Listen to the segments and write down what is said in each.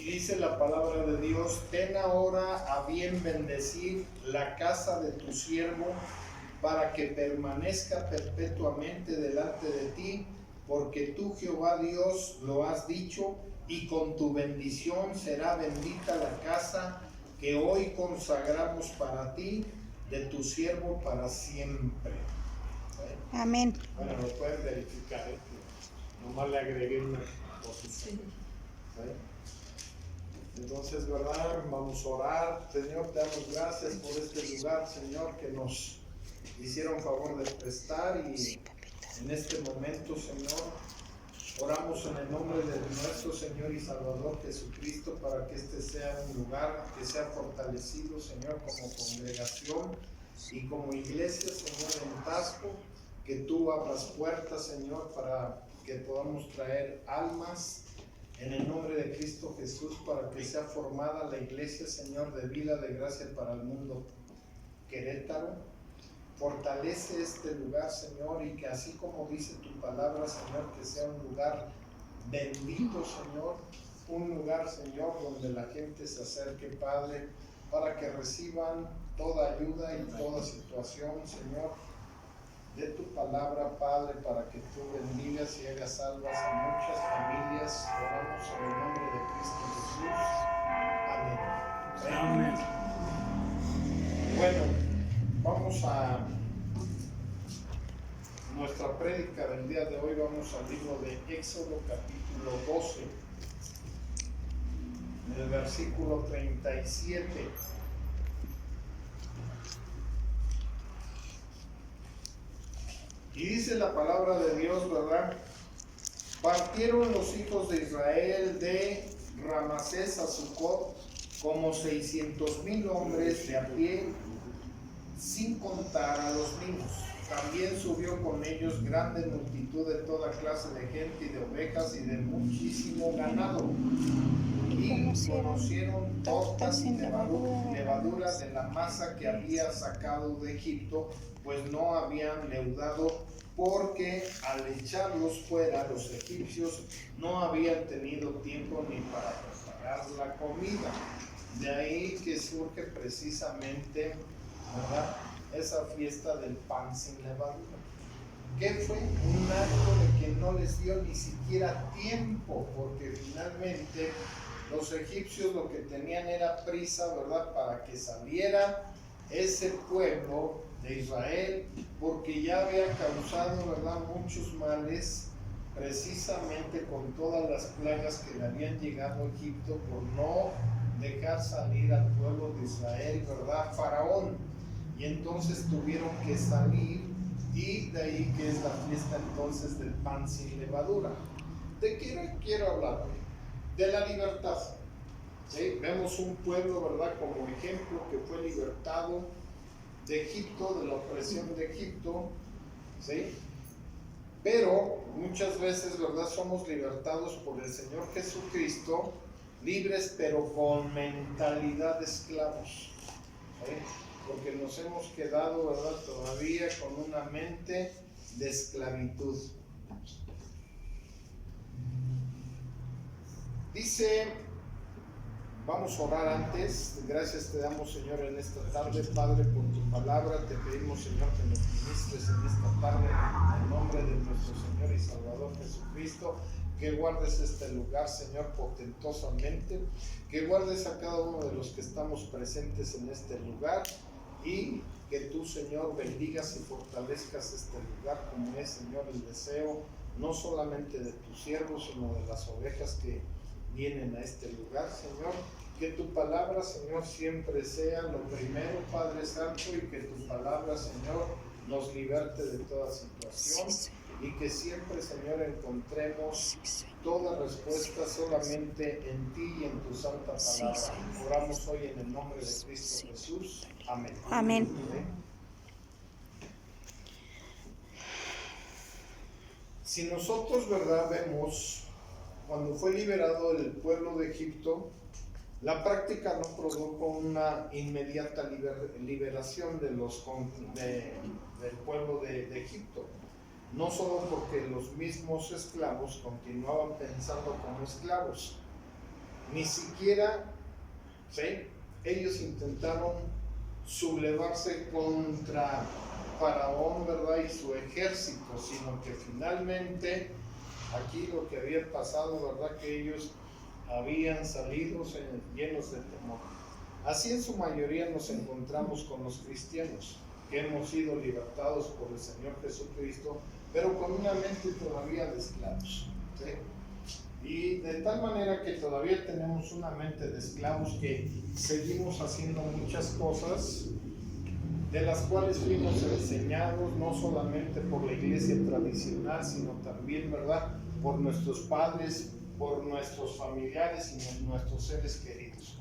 Y dice la palabra de Dios: ten ahora a bien bendecir la casa de tu siervo, para que permanezca perpetuamente delante de ti, porque tú, Jehová Dios, lo has dicho, y con tu bendición será bendita la casa que hoy consagramos para ti, de tu siervo para siempre. Amén. Bueno, lo pueden verificar, nomás le agregué una cosa. Sí. Entonces, ¿verdad? Vamos a orar. Señor, te damos gracias por este lugar, Señor, que nos hicieron favor de prestar, y en este momento, Señor, oramos en el nombre de nuestro Señor y Salvador Jesucristo para que este sea un lugar que sea fortalecido, Señor, como congregación y como iglesia, Señor, en Tasco, que tú abras puertas, Señor, para que podamos traer almas en el nombre de Cristo Jesús, para que sea formada la iglesia, Señor, de Vida de Gracia para el mundo Querétaro. Fortalece este lugar, Señor, y que así como dice tu palabra, Señor, que sea un lugar bendito, Señor, un lugar, Señor, donde la gente se acerque, Padre, para que reciban toda ayuda y toda situación, Señor, de tu palabra, Padre, para que tú bendigas y hagas salvas a muchas familias. Oramos en el nombre de Cristo Jesús. Amén. Amén. Bueno, vamos a nuestra prédica del día de hoy. Vamos al libro de Éxodo, capítulo 12, en el versículo 37. Y dice la palabra de Dios, ¿verdad? Partieron los hijos de Israel de Ramasés a Sucot como 600,000 hombres de a pie, sin contar a los niños. También subió con ellos grande multitud de toda clase de gente y de ovejas y de muchísimo ganado. Y conocieron tortas y levadura de la masa que había sacado de Egipto, pues no habían leudado, porque al echarlos fuera los egipcios no habían tenido tiempo ni para preparar la comida. De ahí que surge precisamente, ¿verdad?, esa fiesta del pan sin levadura, que fue un acto de que no les dio ni siquiera tiempo, porque finalmente los egipcios lo que tenían era prisa, ¿verdad?, para que saliera ese pueblo de Israel, porque ya había causado, ¿verdad?, muchos males, precisamente con todas las plagas que le habían llegado a Egipto por no dejar salir al pueblo de Israel, ¿verdad?, Faraón. Y entonces tuvieron que salir, y de ahí que es la fiesta entonces del pan sin levadura. ¿De qué quiero hablar? De la libertad. ¿Sí? Vemos un pueblo, ¿verdad?, como ejemplo, que fue libertado de Egipto, de la opresión de Egipto, ¿sí? Pero muchas veces, ¿verdad?, somos libertados por el Señor Jesucristo, libres pero con mentalidad de esclavos, ¿sí? Porque nos hemos quedado, ¿verdad?, todavía con una mente de esclavitud. Dice, vamos a orar antes. Gracias te damos, Señor, en esta tarde, Padre, por tu palabra. Te pedimos, Señor, que nos ministres en esta tarde, en el nombre de nuestro Señor y Salvador Jesucristo. Que guardes este lugar, Señor, portentosamente. Que guardes a cada uno de los que estamos presentes en este lugar. Y que tú, Señor, bendigas y fortalezcas este lugar, como es, Señor, el deseo, no solamente de tus siervos, sino de las ovejas que vienen a este lugar, Señor. Que tu palabra, Señor, siempre sea lo primero, Padre Santo, y que tu palabra, Señor, nos liberte de toda situación, y que siempre, Señor, encontremos toda respuesta solamente en ti y en tu santa palabra. Oramos hoy en el nombre de Cristo Jesús. Amén. Amén. Si nosotros, ¿verdad?, vemos cuando fue liberado el pueblo de Egipto, la práctica no produjo una inmediata liberación del pueblo de Egipto. No solo porque los mismos esclavos continuaban pensando como esclavos, Ni siquiera, ¿sí?, ellos intentaron sublevarse contra Faraón, ¿verdad?, y su ejército, sino que finalmente aquí lo que había pasado, ¿verdad?, que ellos habían salido llenos de temor. Así en su mayoría nos encontramos con los cristianos, que hemos sido libertados por el Señor Jesucristo, pero con una mente todavía de esclavos, ¿sí? Y de tal manera que todavía tenemos una mente de esclavos que seguimos haciendo muchas cosas de las cuales fuimos enseñados no solamente por la iglesia tradicional, sino también, ¿verdad?, por nuestros padres, por nuestros familiares y nuestros seres queridos.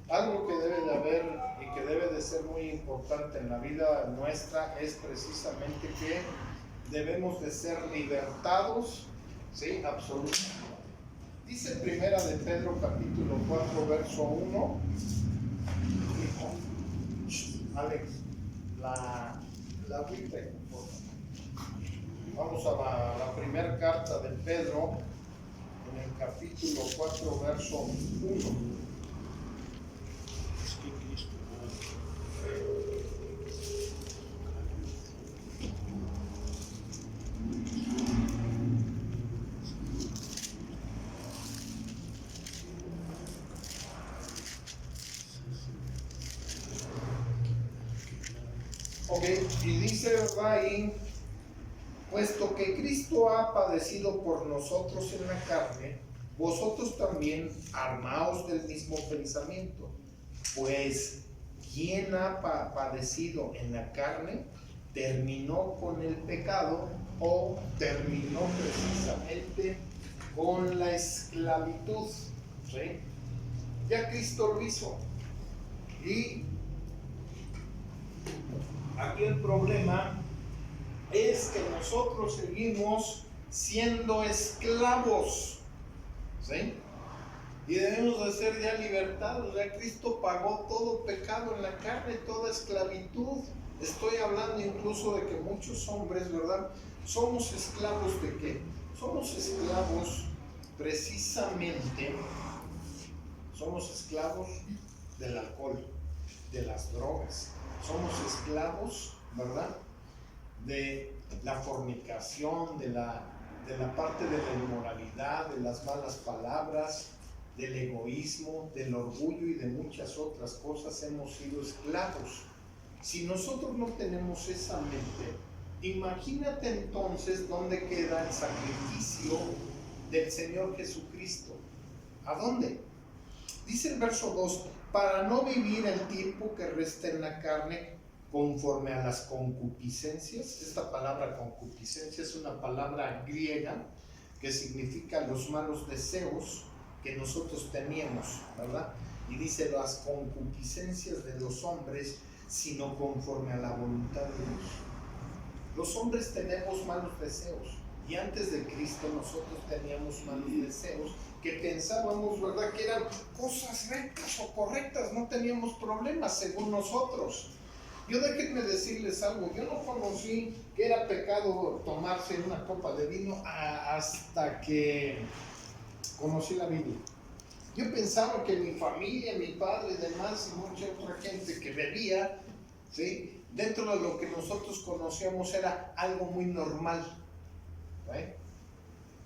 Algo que debe de haber y que debe de ser muy importante en la vida nuestra es precisamente que debemos de ser libertados, ¿sí?, absolutamente. Dice Primera de Pedro capítulo 4 verso 1. Alex, la Biblia, por favor. Vamos a la primera carta de Pedro, en el capítulo 4 verso 1. Ok, y dice, ¿verdad?, ahí, puesto que Cristo ha padecido por nosotros en la carne, vosotros también armaos del mismo pensamiento, pues quien ha padecido en la carne, terminó con el pecado o terminó precisamente con la esclavitud, ¿sí? Ya Cristo lo hizo. Y aquí el problema es que nosotros seguimos siendo esclavos, ¿sí? Y debemos de ser ya libertados. Ya Cristo pagó todo pecado en la carne, toda esclavitud. Estoy hablando incluso de que muchos hombres, ¿verdad?, somos esclavos ¿de qué? Somos esclavos precisamente, somos esclavos del alcohol, de las drogas. Somos esclavos, ¿verdad?, de la fornicación, de la parte de la inmoralidad, de las malas palabras, del egoísmo, del orgullo y de muchas otras cosas. Hemos sido esclavos. Si nosotros no tenemos esa mente, imagínate entonces dónde queda el sacrificio del Señor Jesucristo. ¿A dónde? Dice el verso 2, para no vivir el tiempo que resta en la carne conforme a las concupiscencias. Esta palabra concupiscencia es una palabra griega que significa los malos deseos que nosotros teníamos, ¿verdad? Y dice las concupiscencias de los hombres, sino conforme a la voluntad de Dios. Los hombres tenemos malos deseos, y antes de Cristo nosotros teníamos malos deseos que pensábamos, ¿verdad?, que eran cosas rectas o correctas, no teníamos problemas según nosotros. Yo déjenme decirles algo, yo no conocí que era pecado tomarse una copa de vino hasta que conocí la Biblia. Yo pensaba que mi familia, mi padre y demás y mucha otra gente que bebía, ¿sí?, dentro de lo que nosotros conocíamos era algo muy normal, ¿sí?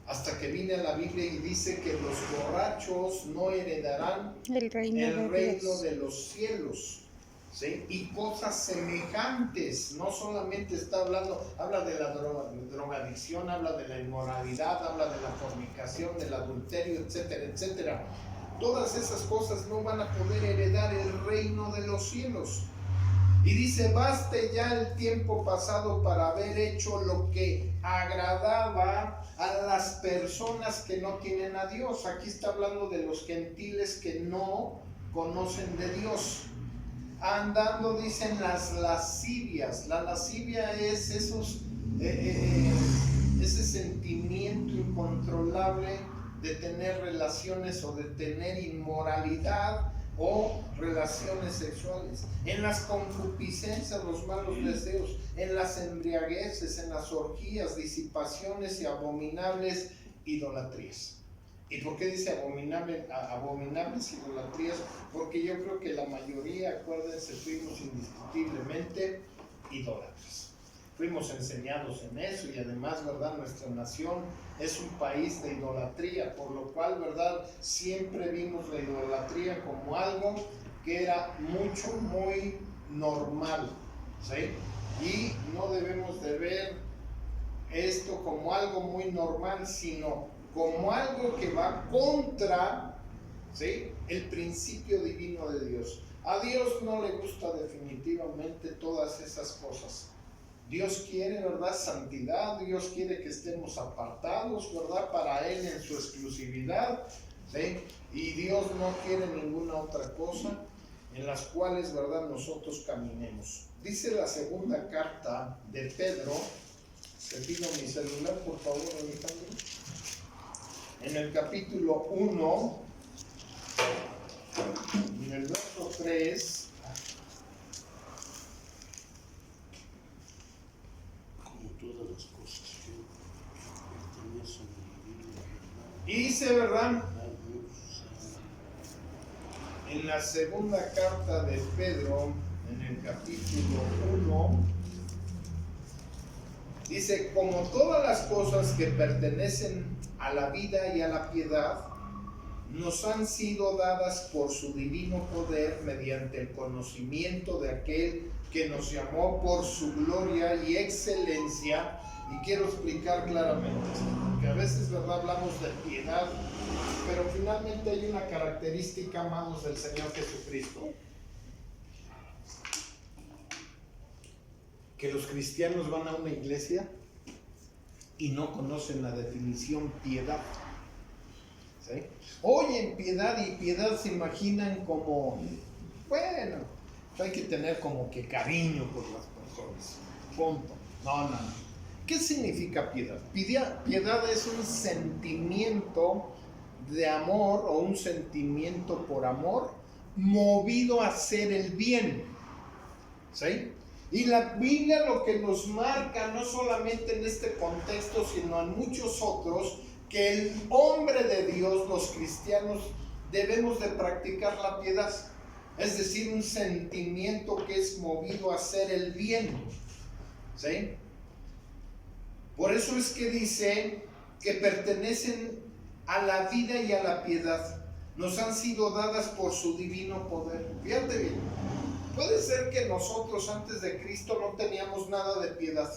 Hasta que vine a la Biblia y dice que los borrachos no heredarán el reino de los cielos, ¿sí? Y cosas semejantes. No solamente está hablando, habla de la drogadicción, habla de la inmoralidad, habla de la fornicación, del adulterio, etcétera, etcétera. Todas esas cosas no van a poder heredar el reino de los cielos. Y dice, baste ya el tiempo pasado para haber hecho lo que agradaba a las personas que no tienen a Dios. Aquí está hablando de los gentiles que no conocen de Dios. Andando, dicen, las lascivias. La lascivia es ese sentimiento incontrolable de tener relaciones o de tener inmoralidad o relaciones sexuales, en las concupiscencias, los malos deseos, en las embriagueces, en las orgías, disipaciones y abominables idolatrías. ¿Y por qué dice abominables idolatrías? Porque yo creo que la mayoría, acuérdense, fuimos indiscutiblemente idólatras. Fuimos enseñados en eso y además, ¿verdad? Nuestra nación es un país de idolatría, por lo cual, ¿verdad? Siempre vimos la idolatría como algo que era muy normal, ¿sí? Y no debemos de ver esto como algo muy normal, sino como algo que va contra, ¿sí?, el principio divino de Dios. A Dios no le gusta definitivamente todas esas cosas. Dios quiere, ¿verdad?, santidad. Dios quiere que estemos apartados, ¿verdad?, para Él en su exclusividad, ¿sí? Y Dios no quiere ninguna otra cosa en las cuales, ¿verdad?, nosotros caminemos. Dice la segunda carta de Pedro. Te pido mi celular, por favor, Alejandro. En el capítulo 1, en el verso 3, como todas las cosas que pertenecen a la vida, y dice, ¿verdad?, en la segunda carta de Pedro, en el capítulo 1, dice: como todas las cosas que pertenecen a la vida y a la piedad, nos han sido dadas por su divino poder mediante el conocimiento de aquel que nos llamó por su gloria y excelencia. Y quiero explicar claramente esto, porque a veces, ¿verdad?, hablamos de piedad, pero finalmente hay una característica, amados, del Señor Jesucristo, que los cristianos van a una iglesia y no conocen la definición piedad, ¿sí? Oyen piedad y piedad se imaginan como, bueno, hay que tener como que cariño por las personas, punto. No. ¿Qué significa piedad? Piedad es un sentimiento de amor o un sentimiento por amor movido a hacer el bien, ¿sí? Y la Biblia lo que nos marca, no solamente en este contexto, sino en muchos otros, que el hombre de Dios, los cristianos, debemos de practicar la piedad. Es decir, un sentimiento que es movido a hacer el bien, ¿sí? Por eso es que dice que pertenecen a la vida y a la piedad. Nos han sido dadas por su divino poder. Fíjate bien. Puede ser que nosotros antes de Cristo no teníamos nada de piedad,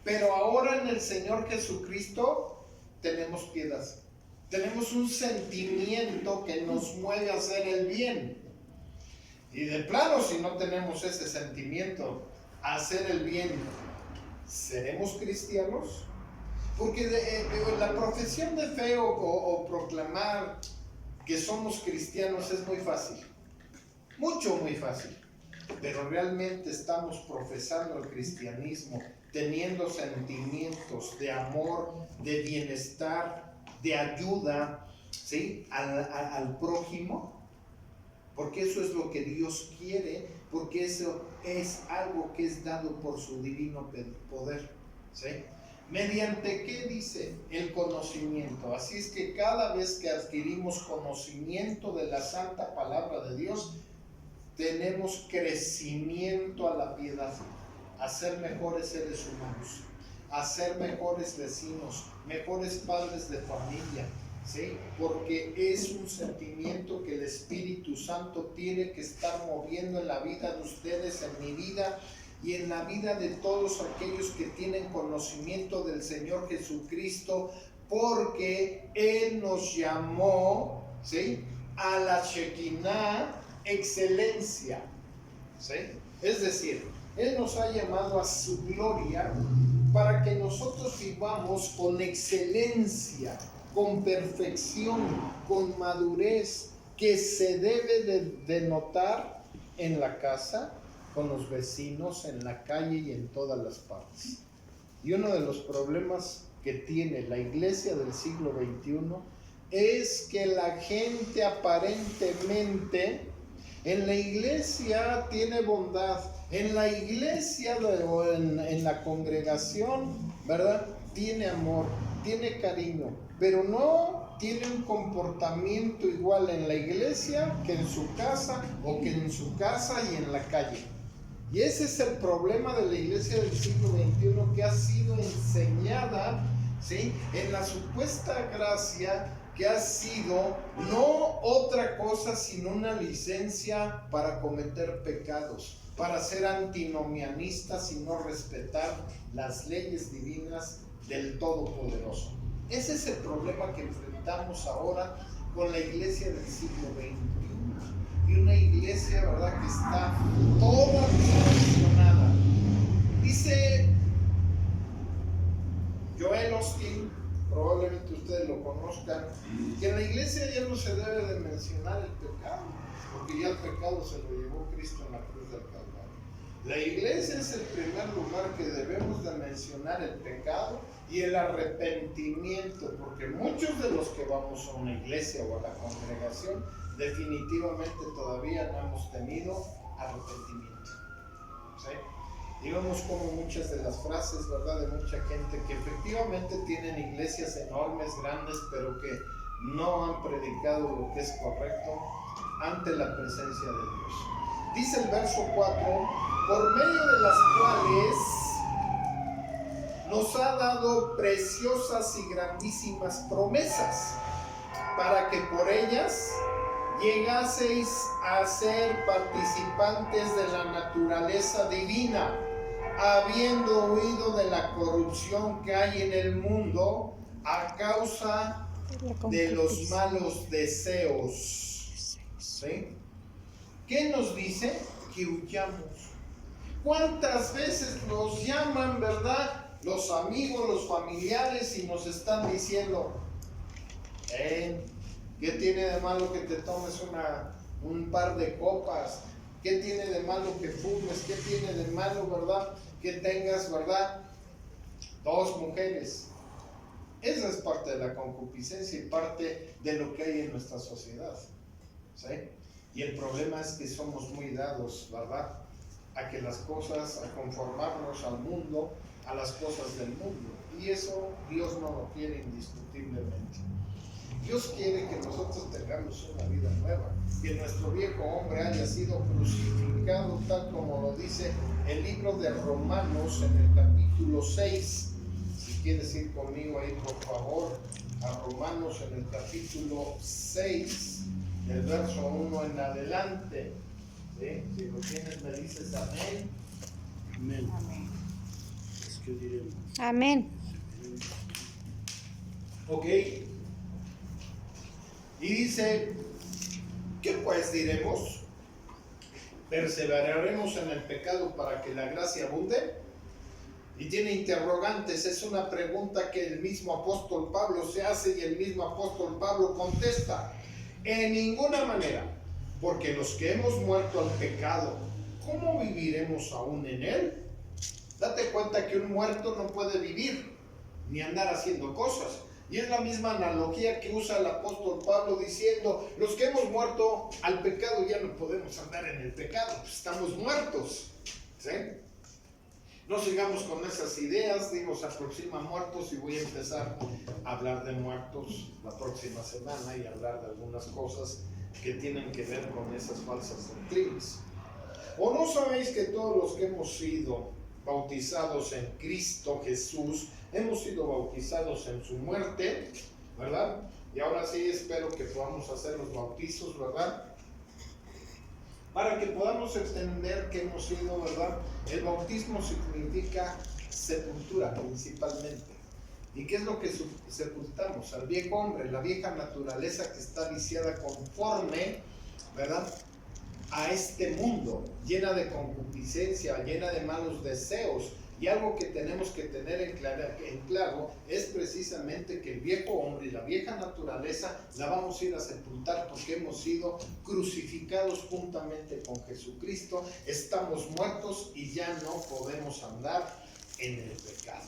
pero ahora en el Señor Jesucristo tenemos piedad. Tenemos un sentimiento que nos mueve a hacer el bien. Y de plano, si no tenemos ese sentimiento a hacer el bien, ¿seremos cristianos? Porque la profesión de fe o proclamar que somos cristianos es muy fácil. Muy fácil, pero realmente estamos profesando el cristianismo, teniendo sentimientos de amor, de bienestar, de ayuda, ¿sí?, al prójimo, porque eso es lo que Dios quiere, porque eso es algo que es dado por su divino poder, ¿sí? ¿Mediante qué dice? El conocimiento. Así es que cada vez que adquirimos conocimiento de la santa palabra de Dios, tenemos crecimiento a la piedad, a ser mejores seres humanos, a ser mejores vecinos, mejores padres de familia, ¿sí? Porque es un sentimiento que el Espíritu Santo tiene que estar moviendo en la vida de ustedes, en mi vida y en la vida de todos aquellos que tienen conocimiento del Señor Jesucristo, porque Él nos llamó, ¿sí?, a la Shekinah, excelencia, ¿sí? Es decir, Él nos ha llamado a su gloria para que nosotros vivamos con excelencia, con perfección, con madurez, que se debe de notar en la casa, con los vecinos, en la calle y en todas las partes. Y uno de los problemas que tiene la iglesia del siglo XXI es que la gente aparentemente en la iglesia tiene bondad, en la iglesia o en la congregación, ¿verdad?, tiene amor, tiene cariño, pero no tiene un comportamiento igual en la iglesia que en su casa, o que en su casa y en la calle. Y ese es el problema de la iglesia del siglo XXI, que ha sido enseñada, ¿sí?, en la supuesta gracia, que ha sido no otra cosa sino una licencia para cometer pecados, para ser antinomianistas y no respetar las leyes divinas del Todopoderoso. Ese es el problema que enfrentamos ahora con la iglesia del siglo XXI. Y una iglesia, ¿verdad?, que está toda distorsionada. Dice Joel Osteen, probablemente ustedes lo conozcan, que en la iglesia ya no se debe de mencionar el pecado, porque ya el pecado se lo llevó Cristo en la cruz del Calvario. La iglesia es el primer lugar que debemos de mencionar el pecado y el arrepentimiento, porque muchos de los que vamos a una iglesia o a la congregación definitivamente todavía no hemos tenido arrepentimiento, ¿sí? Y vemos como muchas de las frases, ¿verdad?, de mucha gente que efectivamente tienen iglesias enormes, grandes, pero que no han predicado lo que es correcto ante la presencia de Dios. Dice el verso 4, por medio de las cuales nos ha dado preciosas y grandísimas promesas, para que por ellas llegaseis a ser participantes de la naturaleza divina, habiendo huido de la corrupción que hay en el mundo a causa de los malos deseos. ¿Sí? ¿Qué nos dice? Que huyamos. ¿Cuántas veces nos llaman, verdad, los amigos, los familiares, y nos están diciendo, ¿qué tiene de malo que te tomes un par de copas? ¿Qué tiene de malo que fumes? ¿Qué tiene de malo, verdad, que tengas, verdad, 2 mujeres? Esa es parte de la concupiscencia y parte de lo que hay en nuestra sociedad, ¿sí? Y el problema es que somos muy dados, ¿verdad?, a que las cosas, a conformarnos al mundo, a las cosas del mundo. Y eso Dios no lo quiere indiscutiblemente. Dios quiere que nosotros tengamos una vida nueva, que nuestro viejo hombre haya sido crucificado, tal como lo dice el libro de Romanos en el capítulo 6. Si quieres ir conmigo ahí, por favor, a Romanos en el capítulo 6, el verso 1 en adelante. ¿Sí? Si lo tienes, me dices amén. Amén. Es que diremos. Amén. Ok. Y dice, ¿qué pues diremos? ¿Perseveraremos en el pecado para que la gracia abunde? Y tiene interrogantes, es una pregunta que el mismo apóstol Pablo se hace y el mismo apóstol Pablo contesta. En ninguna manera, porque los que hemos muerto al pecado, ¿cómo viviremos aún en él? Date cuenta que un muerto no puede vivir, ni andar haciendo cosas. Y es la misma analogía que usa el apóstol Pablo diciendo, los que hemos muerto al pecado ya no podemos andar en el pecado, pues estamos muertos, ¿sí? No sigamos con esas ideas, digo, se aproximan muertos y voy a empezar a hablar de muertos la próxima semana y hablar de algunas cosas que tienen que ver con esas falsas doctrinas. ¿O no sabéis que todos los que hemos sido bautizados en Cristo Jesús, hemos sido bautizados en su muerte, ¿verdad? Y ahora sí espero que podamos hacer los bautizos, ¿verdad? Para que podamos entender que hemos sido, ¿verdad? El bautismo significa sepultura principalmente. ¿Y qué es lo que sepultamos? Al viejo hombre, la vieja naturaleza que está viciada conforme, ¿verdad?, a este mundo, llena de concupiscencia, llena de malos deseos. Y algo que tenemos que tener en claro es precisamente que el viejo hombre y la vieja naturaleza la vamos a ir a sepultar porque hemos sido crucificados juntamente con Jesucristo. Estamos muertos y ya no podemos andar en el pecado.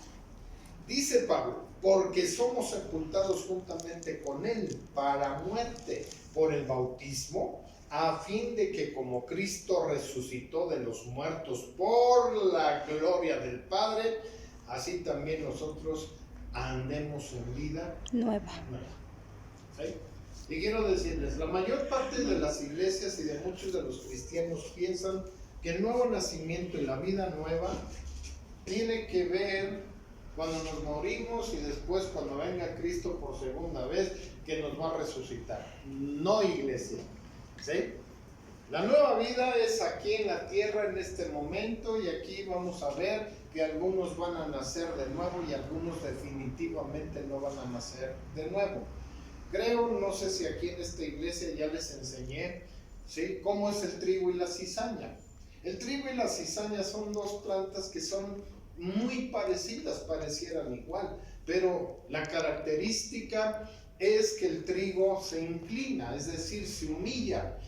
Dice Pablo, porque somos sepultados juntamente con él para muerte por el bautismo, a fin de que como Cristo resucitó de los muertos por la gloria del Padre, así también nosotros andemos en vida Nueva. ¿sí? Y quiero decirles, la mayor parte de las iglesias y de muchos de los cristianos piensan que el nuevo nacimiento y la vida nueva tiene que ver cuando nos morimos y después cuando venga Cristo por segunda vez, que nos va a resucitar. No, iglesia, ¿sí? La nueva vida es aquí en la tierra en este momento, y aquí vamos a ver que algunos van a nacer de nuevo y algunos definitivamente no van a nacer de nuevo. Creo, no sé si aquí en esta iglesia ya les enseñé, ¿sí?, cómo es el trigo y la cizaña. El trigo y la cizaña son dos plantas que son muy parecidas, parecieran igual, pero la característica es que el trigo se inclina, es decir, se humilla,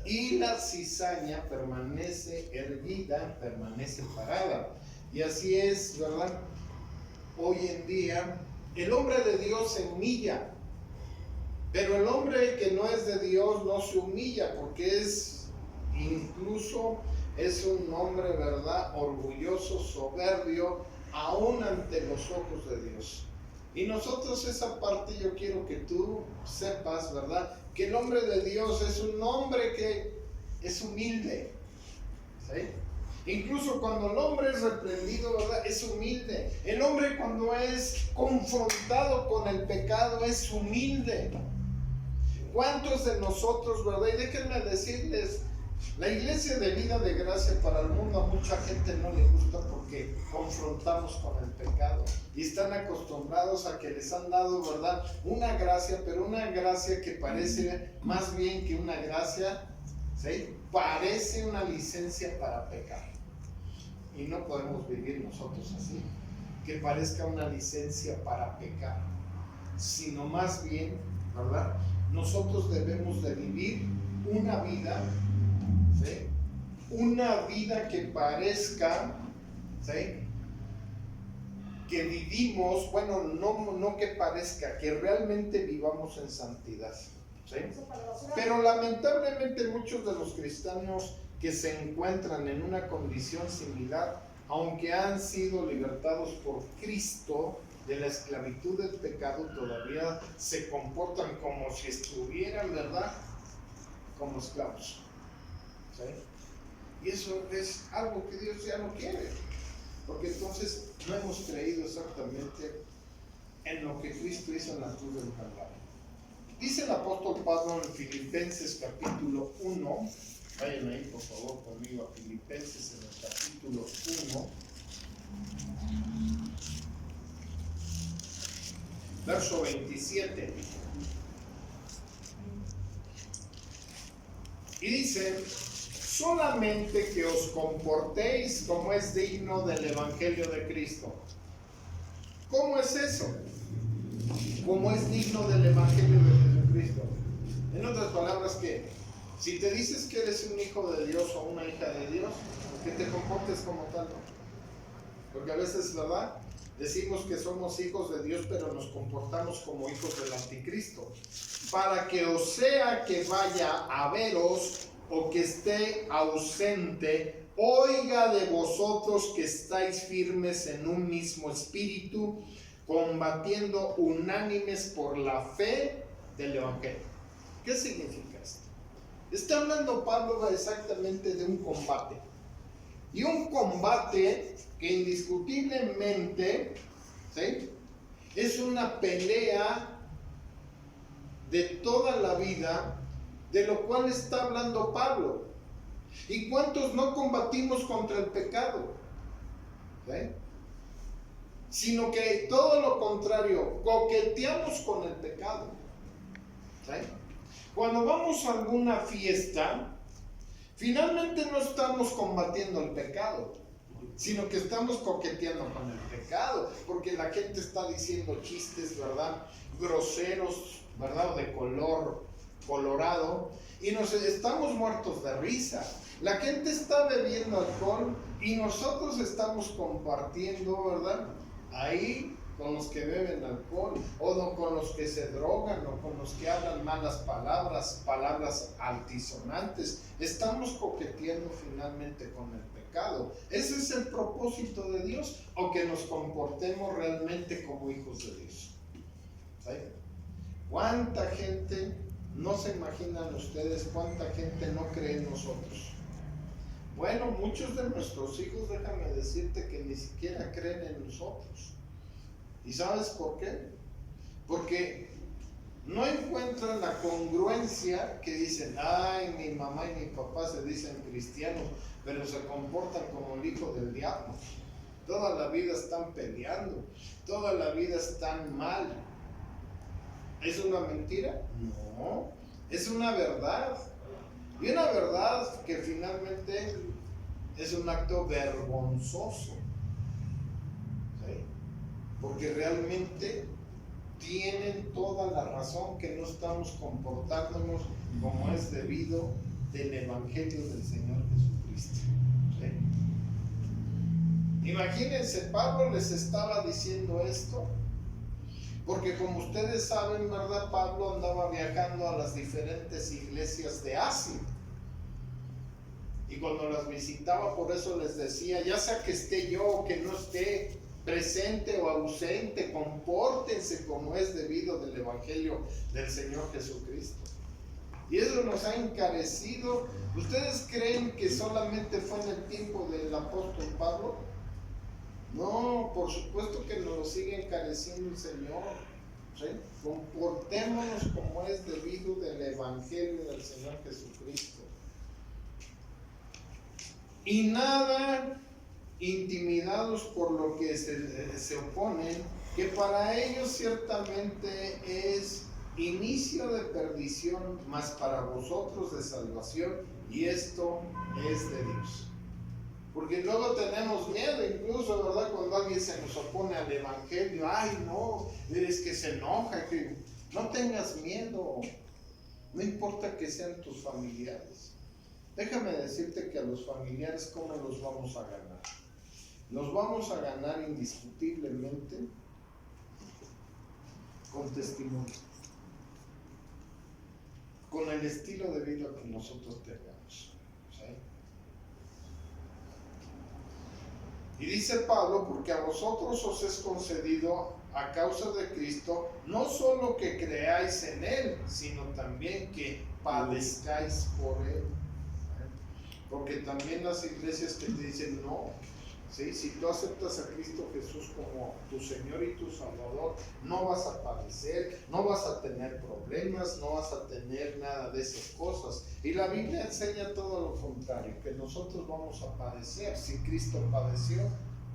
y la cizaña permanece erguida, permanece parada. Y así es, ¿verdad? Hoy en día el hombre de Dios se humilla, pero el hombre que no es de Dios no se humilla, porque incluso es un hombre, ¿verdad?, orgulloso, soberbio, aún ante los ojos de Dios. Y nosotros esa parte yo quiero que tú sepas, ¿verdad?, que el hombre de Dios es un hombre que es humilde, ¿sí? Incluso cuando el hombre es reprendido, ¿verdad?, es humilde. El hombre cuando es confrontado con el pecado es humilde. ¿Cuántos de nosotros, verdad? Y déjenme decirles, la iglesia de vida de gracia para el mundo a mucha gente no le gusta porque confrontamos con el pecado y están acostumbrados a que les han dado, ¿verdad?, una gracia, pero una gracia que parece más bien que una gracia, ¿sí?, parece una licencia para pecar. Y no podemos vivir nosotros así, que parezca una licencia para pecar, sino más bien, ¿verdad?, nosotros debemos de vivir una vida, ¿sí?, una vida que parezca, ¿sí?, que vivimos, bueno, no que parezca, que realmente vivamos en santidad, ¿sí? Pero lamentablemente muchos de los cristianos que se encuentran en una condición similar, aunque han sido libertados por Cristo de la esclavitud del pecado, todavía se comportan como si estuvieran, ¿verdad?, como esclavos, ¿sí? Y eso es algo que Dios ya no quiere, porque entonces no hemos creído exactamente en lo que Cristo hizo en la cruz del Calvario. Dice el apóstol Pablo en Filipenses capítulo 1, vayan ahí por favor conmigo a Filipenses en el capítulo 1, verso 27. Y dice: solamente que os comportéis como es digno del Evangelio de Cristo. ¿Cómo es eso? Como es digno del Evangelio de Jesucristo. En otras palabras, que si te dices que eres un hijo de Dios o una hija de Dios, que te comportes como tal, ¿no? Porque a veces, ¿verdad?, decimos que somos hijos de Dios, pero nos comportamos como hijos del anticristo. Para que o sea que vaya a veros o que esté ausente, oiga de vosotros que estáis firmes en un mismo espíritu, combatiendo unánimes por la fe del Evangelio. ¿Qué significa esto? Está hablando Pablo exactamente de un combate. Y un combate que indiscutiblemente, ¿sí?, es una pelea de toda la vida, de lo cual está hablando Pablo. ¿Y cuántos no combatimos contra el pecado? ¿Sí? Sino que todo lo contrario, coqueteamos con el pecado. ¿Sí? Cuando vamos a alguna fiesta, finalmente no estamos combatiendo el pecado, sino que estamos coqueteando con el pecado, porque la gente está diciendo chistes, ¿verdad?, groseros, ¿verdad?, de color colorado, y nos estamos muertos de risa. La gente está bebiendo alcohol y nosotros estamos compartiendo, ¿verdad?, ahí con los que beben alcohol, o no, con los que se drogan, o con los que hablan malas palabras, palabras altisonantes. Estamos coqueteando finalmente con el pecado. ¿Ese es el propósito de Dios? ¿O que nos comportemos realmente como hijos de Dios? ¿Sí? ¿Cuánta gente, no se imaginan ustedes cuánta gente no cree en nosotros? Bueno, muchos de nuestros hijos, déjame decirte que ni siquiera creen en nosotros. ¿Y sabes por qué? Porque no encuentran la congruencia que dicen, ay, mi mamá y mi papá se dicen cristianos, pero se comportan como el hijo del diablo. Toda la vida están peleando, toda la vida están mal. ¿Es una mentira? No, es una verdad. Y una verdad que finalmente es un acto vergonzoso. ¿Sí? Porque realmente tienen toda la razón que no estamos comportándonos como es debido del Evangelio del Señor Jesucristo. ¿Sí? Imagínense, Pablo les estaba diciendo esto, porque como ustedes saben, ¿verdad? Pablo andaba viajando a las diferentes iglesias de Asia. Y cuando las visitaba, por eso les decía, ya sea que esté yo o que no esté, presente o ausente, compórtense como es debido del Evangelio del Señor Jesucristo. Y eso nos ha encarecido. ¿Ustedes creen que solamente fue en el tiempo del apóstol Pablo? No, por supuesto que nos lo sigue encareciendo el Señor. ¿Sí? Comportémonos como es debido del Evangelio del Señor Jesucristo. Y nada intimidados por lo que se oponen, que para ellos ciertamente es inicio de perdición, mas para vosotros de salvación, y esto es de Dios. Porque luego tenemos miedo, incluso, ¿verdad? Cuando alguien se nos opone al Evangelio, ay no, es que se enoja, que no tengas miedo, no importa que sean tus familiares. Déjame decirte que a los familiares, ¿cómo los vamos a ganar? Los vamos a ganar indiscutiblemente con testimonio, con el estilo de vida que nosotros tengamos. ¿Sí? Y dice Pablo, porque a vosotros os es concedido a causa de Cristo, no solo que creáis en Él, sino también que padezcáis por Él. Porque también las iglesias que te dicen no, ¿sí? Si tú aceptas a Cristo Jesús como tu Señor y tu Salvador, no vas a padecer, no vas a tener problemas, no vas a tener nada de esas cosas. Y la Biblia enseña todo lo contrario, que nosotros vamos a padecer. Si Cristo padeció,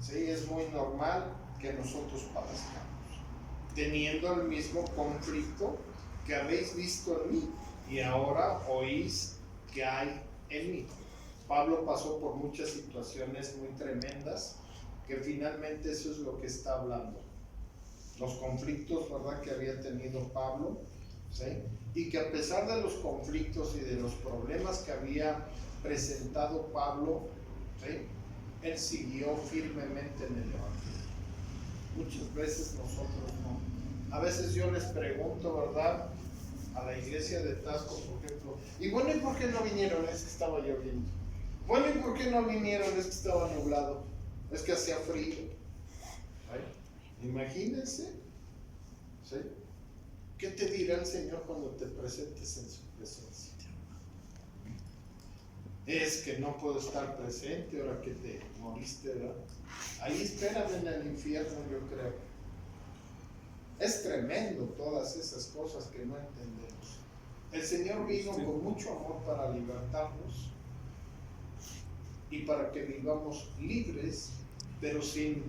¿sí? Es muy normal que nosotros padezcamos, teniendo el mismo conflicto que habéis visto en mí y ahora oís que hay en mí. Pablo pasó por muchas situaciones muy tremendas, que finalmente eso es lo que está hablando. Los conflictos, ¿verdad?, que había tenido Pablo, ¿sí? Y que a pesar de los conflictos y de los problemas que había presentado Pablo, ¿sí?, él siguió firmemente en el Evangelio. Muchas veces nosotros no. A veces yo les pregunto, ¿verdad?, a la iglesia de Tasco, por ejemplo, y bueno, ¿y por qué no vinieron? Es que estaba lloviendo. Bueno, ¿y por qué no vinieron? Es que estaba nublado, es que hacía frío. ¿Sí? Imagínense, ¿sí? ¿Qué te dirá el Señor cuando te presentes en su presencia? Es que no puedo estar presente ahora que te moriste, ¿verdad? Ahí espérame en el infierno, yo creo. Es tremendo todas esas cosas que no entendemos. El Señor vino con mucho amor para libertarnos y para que vivamos libres, pero sin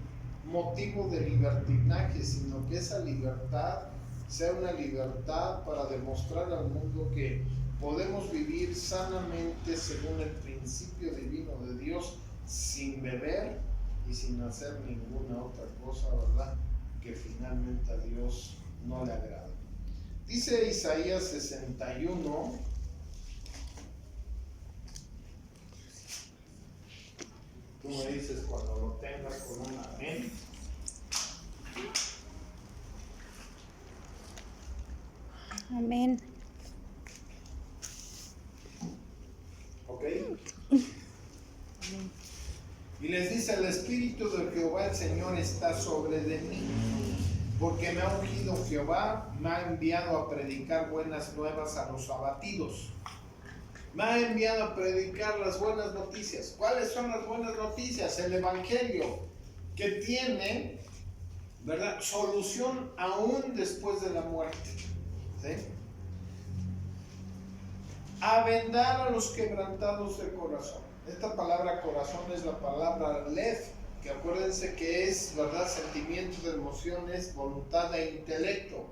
motivo de libertinaje, sino que esa libertad sea una libertad para demostrar al mundo que podemos vivir sanamente según el principio divino de Dios, sin beber y sin hacer ninguna otra cosa, ¿verdad?, que finalmente a Dios no le agrada. Dice Isaías 61, tú me dices cuando lo tengas con un amén. Amén. ¿Ok? Y les dice: el Espíritu de Jehová el Señor está sobre de mí, porque me ha ungido Jehová, me ha enviado a predicar buenas nuevas a los abatidos. Me ha enviado a predicar las buenas noticias. ¿Cuáles son las buenas noticias? El evangelio, que tiene, ¿verdad?, solución aún después de la muerte. ¿Sí? A vendar a los quebrantados de corazón. Esta palabra corazón es la palabra lev, que acuérdense que es, ¿verdad?, sentimientos, emociones, voluntad e intelecto.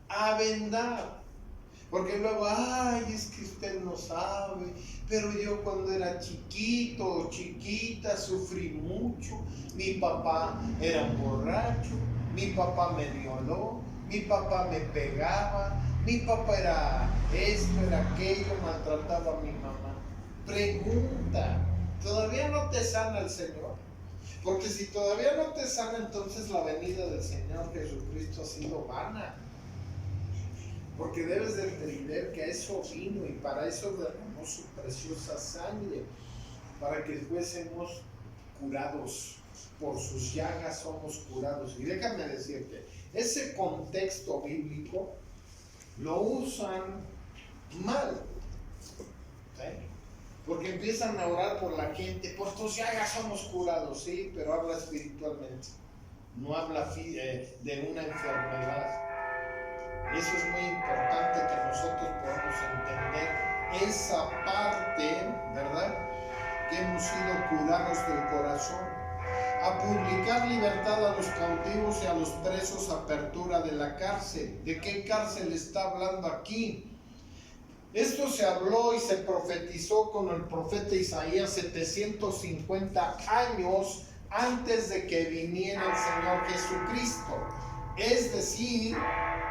A vendar. Porque luego, ay, es que usted no sabe, pero yo cuando era chiquito o chiquita sufrí mucho. Mi papá era un borracho, mi papá me violó, mi papá me pegaba, mi papá era esto, era aquello, maltrataba a mi mamá. Pregunta, ¿todavía no te sana el Señor? Porque si todavía no te sana, entonces la venida del Señor Jesucristo ha sido vana. Porque debes de entender que a eso vino y para eso derramó su preciosa sangre, para que fuésemos curados. Por sus llagas somos curados. Y déjame decirte, ese contexto bíblico lo usan mal. ¿Sí? Porque empiezan a orar por la gente, por tus llagas somos curados, sí, pero habla espiritualmente, no habla de una enfermedad. Eso es muy importante que nosotros podamos entender esa parte, ¿verdad?, que hemos sido curados del corazón. A publicar libertad a los cautivos y a los presos, apertura de la cárcel. ¿De qué cárcel está hablando aquí? Esto se habló y se profetizó con el profeta Isaías 750 años antes de que viniera el Señor Jesucristo. Es decir,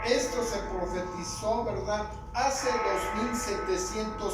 esto se profetizó, ¿verdad?, hace 2750